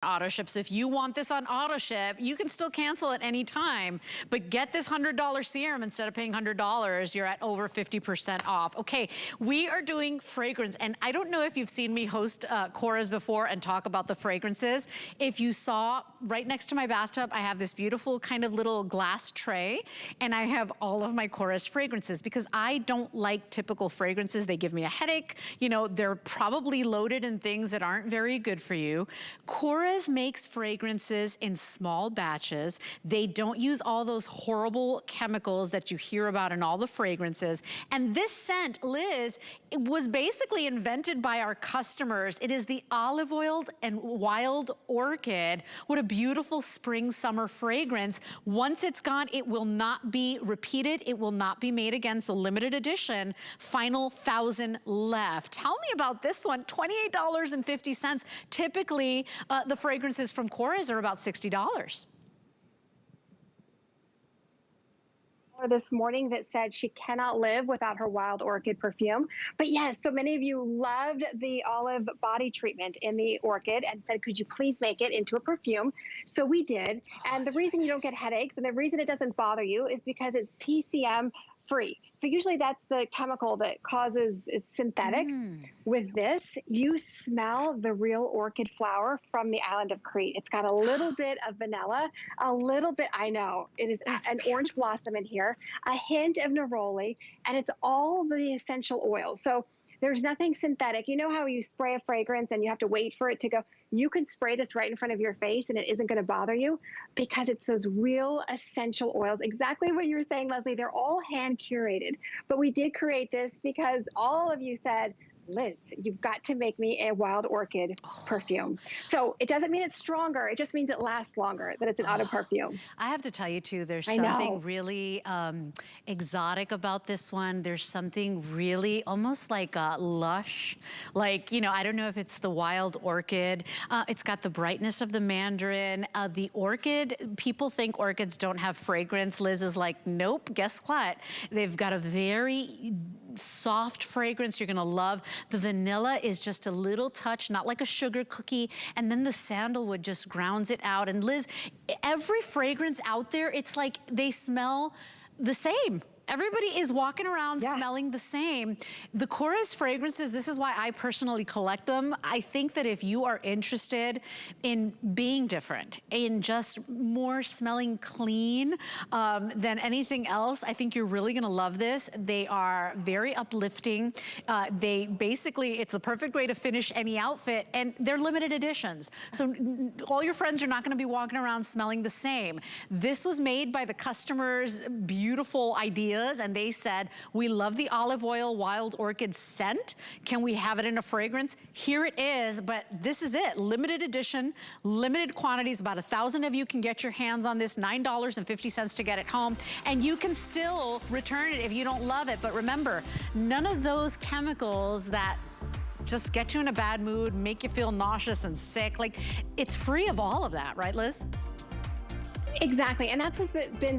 auto ship. So if you want this on auto ship, you can still cancel at any time, but get this $100 serum instead of paying $100, you're at over 50% off. Okay, we are doing fragrance, and I don't know if you've seen me host Korres before and talk about the fragrances. If you saw right next to my bathtub, I have this beautiful kind of little glass tray, and I have all of my Korres fragrances because I don't like typical fragrances. They give me a headache. You know, they're probably loaded in things that aren't very good for you. Korres makes fragrances in small batches. They don't use all those horrible chemicals that you hear about in all the fragrances. And this scent, Liz, it was basically invented by our customers. It is the olive oil and wild orchid. What a beautiful spring summer fragrance. Once it's gone, it will not be repeated. It will not be made again. So limited edition, final 1,000 left. Tell me about this one, $28.50. Typically, the fragrances from Korres are about $60. This morning that said she cannot live without her wild orchid perfume. But yes, so many of you loved the olive body treatment in the orchid and said, could you please make it into a perfume? So we did. And the reason you don't get headaches and the reason it doesn't bother you is because it's PCM free. So usually that's the chemical that causes, it's synthetic. With this, you smell the real orchid flower from the island of Crete. It's got a little bit of vanilla, a little bit, I know, it is an orange blossom in here, a hint of neroli, and it's all the essential oils. So there's nothing synthetic. You know how you spray a fragrance and you have to wait for it to go? You can spray this right in front of your face and it isn't going to bother you because it's those real essential oils. Exactly what you were saying, Leslie. They're all hand curated. But we did create this because all of you said, Liz, you've got to make me a wild orchid perfume. So it doesn't mean it's stronger. It just means it lasts longer, that it's an auto perfume. I have to tell you too, there's something really exotic about this one. There's something really almost like lush. Like, you know, I don't know if it's the wild orchid. It's got the brightness of the mandarin. The orchid, people think orchids don't have fragrance. Liz is like, nope, guess what? They've got a very soft fragrance you're gonna love. The vanilla is just a little touch, not like a sugar cookie, and then the sandalwood just grounds it out. And Liz, every fragrance out there, it's like they smell the same. Everybody is walking around smelling the same. The Korres fragrances, this is why I personally collect them. I think that if you are interested in being different, in just more smelling clean than anything else, I think you're really gonna love this. They are very uplifting. They basically, it's the perfect way to finish any outfit, and they're limited editions. So all your friends are not gonna be walking around smelling the same. This was made by the customers' beautiful ideas, and they said, we love the olive oil wild orchid scent. Can we have it in a fragrance? Here it is, but this is it. Limited edition, limited quantities. About 1,000 of you can get your hands on this, $9.50 to get it home. And you can still return it if you don't love it. But remember, none of those chemicals that just get you in a bad mood, make you feel nauseous and sick, like it's free of all of that, right, Liz? Exactly, and that's what's been